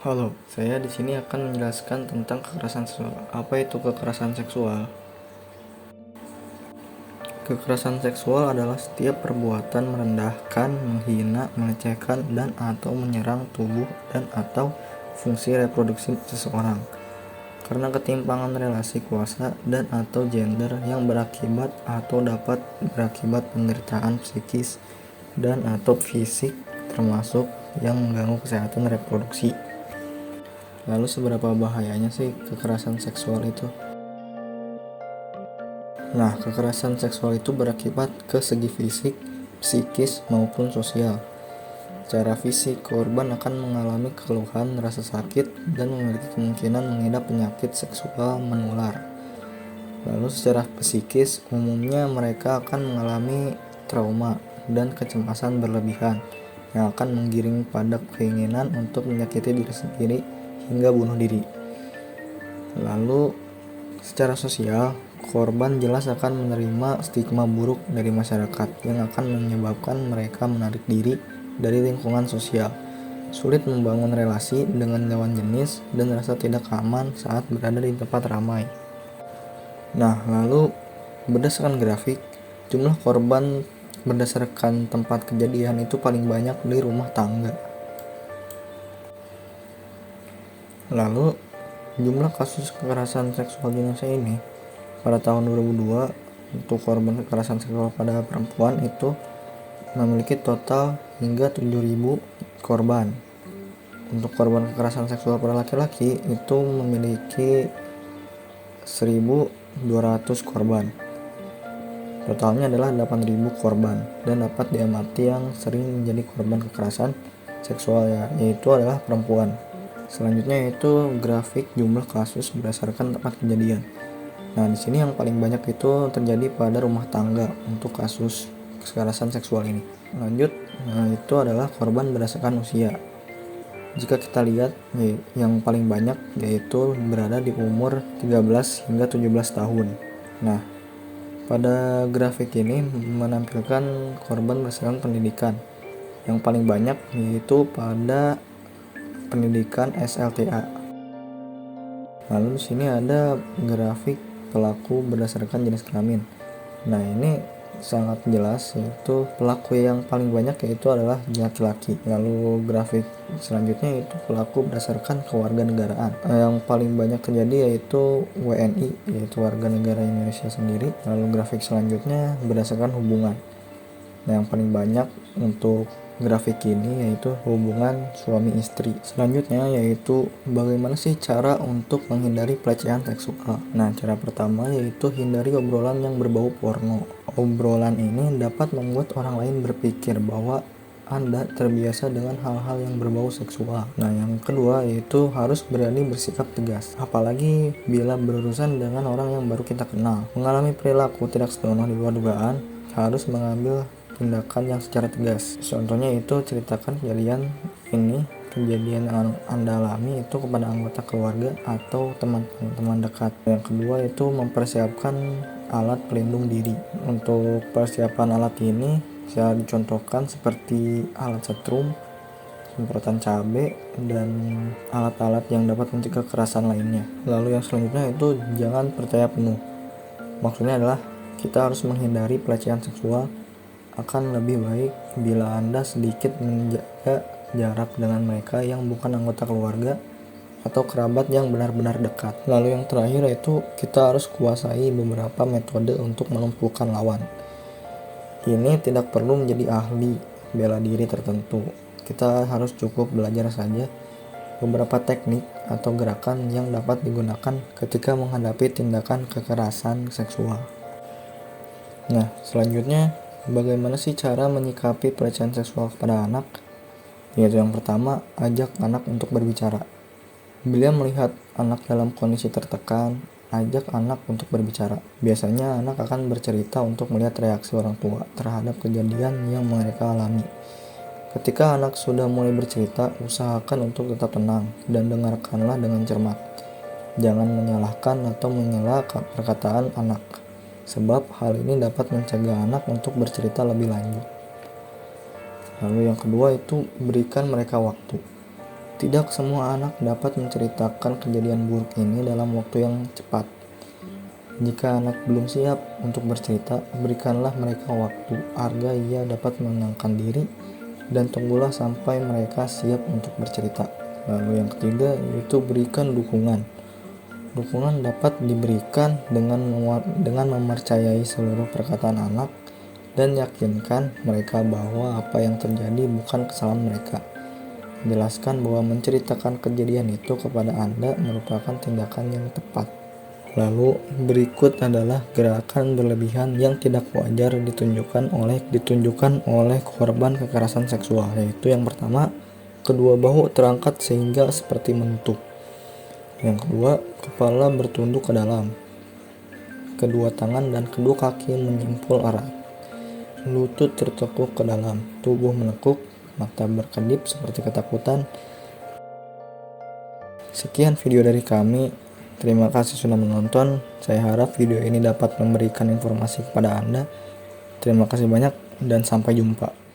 Halo, saya di sini akan menjelaskan tentang kekerasan seksual. Apa itu kekerasan seksual? Kekerasan seksual adalah setiap perbuatan merendahkan, menghina, melecehkan, dan/atau menyerang tubuh dan/atau fungsi reproduksi seseorang karena ketimpangan relasi kuasa dan/atau gender yang berakibat atau dapat berakibat penderitaan psikis dan/atau fisik, termasuk yang mengganggu kesehatan reproduksi. Lalu seberapa bahayanya sih kekerasan seksual itu? Nah, kekerasan seksual itu berakibat ke segi fisik, psikis, maupun sosial. Secara fisik, korban akan mengalami keluhan, rasa sakit, dan memiliki kemungkinan mengidap penyakit seksual menular. Lalu secara psikis, umumnya mereka akan mengalami trauma dan kecemasan berlebihan yang akan menggiring pada keinginan untuk menyakiti diri sendiri hingga bunuh diri. Lalu secara sosial, korban jelas akan menerima stigma buruk dari masyarakat yang akan menyebabkan mereka menarik diri dari lingkungan sosial, sulit membangun relasi dengan lawan jenis, dan rasa tidak aman saat berada di tempat ramai. Nah, lalu berdasarkan grafik, jumlah korban berdasarkan tempat kejadian itu paling banyak di rumah tangga. Lalu jumlah kasus kekerasan seksual di Indonesia ini pada tahun 2002 untuk korban kekerasan seksual pada perempuan itu memiliki total hingga 7.000 korban. Untuk korban kekerasan seksual pada laki-laki itu memiliki 1.200 korban. Totalnya adalah 8.000 korban dan dapat diamati yang sering menjadi korban kekerasan seksual yaitu adalah perempuan. Selanjutnya yaitu grafik jumlah kasus berdasarkan tempat kejadian. Nah, di sini yang paling banyak itu terjadi pada rumah tangga untuk kasus kekerasan seksual ini. Lanjut, itu adalah korban berdasarkan usia. Jika kita lihat yang paling banyak yaitu berada di umur 13 hingga 17 tahun. Nah, pada grafik ini menampilkan korban berdasarkan pendidikan. Yang paling banyak yaitu pada pendidikan SLTA. Lalu di sini ada grafik pelaku berdasarkan jenis kelamin. Nah, ini sangat jelas yaitu pelaku yang paling banyak yaitu adalah laki-laki. Lalu grafik selanjutnya yaitu pelaku berdasarkan kewarganegaraan. Yang paling banyak terjadi yaitu WNI, yaitu warga negara Indonesia sendiri. Lalu grafik selanjutnya berdasarkan hubungan. Nah, yang paling banyak untuk grafik ini yaitu hubungan suami istri. Selanjutnya yaitu bagaimana sih cara untuk menghindari pelecehan seksual. Nah, cara pertama yaitu hindari obrolan yang berbau porno. Obrolan ini dapat membuat orang lain berpikir bahwa Anda terbiasa dengan hal-hal yang berbau seksual. Nah, yang kedua yaitu harus berani bersikap tegas, apalagi bila berurusan dengan orang yang baru kita kenal. Mengalami perilaku tidak senonoh di luar dugaan, harus mengambil tindakan yang secara tegas. Contohnya itu ceritakan kejadian yang Anda alami itu kepada anggota keluarga atau teman-teman dekat. Yang kedua itu mempersiapkan alat pelindung diri. Untuk persiapan alat ini bisa dicontohkan seperti alat setrum, semprotan cabai, dan alat-alat yang dapat mencegah kekerasan lainnya. Lalu yang selanjutnya itu jangan percaya penuh. Maksudnya adalah kita harus menghindari pelecehan seksual. Akan lebih baik bila Anda sedikit menjaga jarak dengan mereka yang bukan anggota keluarga atau kerabat yang benar-benar dekat. Lalu yang terakhir yaitu kita harus kuasai beberapa metode untuk melumpuhkan lawan. Ini tidak perlu menjadi ahli bela diri tertentu. Kita harus cukup belajar saja beberapa teknik atau gerakan yang dapat digunakan ketika menghadapi tindakan kekerasan seksual. Nah, selanjutnya bagaimana sih cara menyikapi pelecehan seksual kepada anak? Yaitu yang pertama, ajak anak untuk berbicara. Bila melihat anak dalam kondisi tertekan, ajak anak untuk berbicara. Biasanya anak akan bercerita untuk melihat reaksi orang tua terhadap kejadian yang mereka alami. Ketika anak sudah mulai bercerita, usahakan untuk tetap tenang dan dengarkanlah dengan cermat. Jangan menyalahkan atau menyela perkataan anak, sebab hal ini dapat mencegah anak untuk bercerita lebih lanjut. Lalu yang kedua itu berikan mereka waktu. Tidak semua anak dapat menceritakan kejadian buruk ini dalam waktu yang cepat. Jika anak belum siap untuk bercerita, berikanlah mereka waktu agar ia dapat menenangkan diri dan tunggulah sampai mereka siap untuk bercerita. Lalu yang ketiga yaitu berikan dukungan. Dukungan dapat diberikan dengan mempercayai seluruh perkataan anak dan yakinkan mereka bahwa apa yang terjadi bukan kesalahan mereka. Jelaskan bahwa menceritakan kejadian itu kepada Anda merupakan tindakan yang tepat. Lalu berikut adalah gerakan berlebihan yang tidak wajar ditunjukkan oleh korban kekerasan seksual, yaitu yang pertama, kedua bahu terangkat sehingga seperti menutup. Yang kedua, kepala bertunduk ke dalam. Kedua tangan dan kedua kaki menyimpul erat. Lutut tertekuk ke dalam, tubuh menekuk, mata berkedip seperti ketakutan. Sekian video dari kami. Terima kasih sudah menonton. Saya harap video ini dapat memberikan informasi kepada Anda. Terima kasih banyak dan sampai jumpa.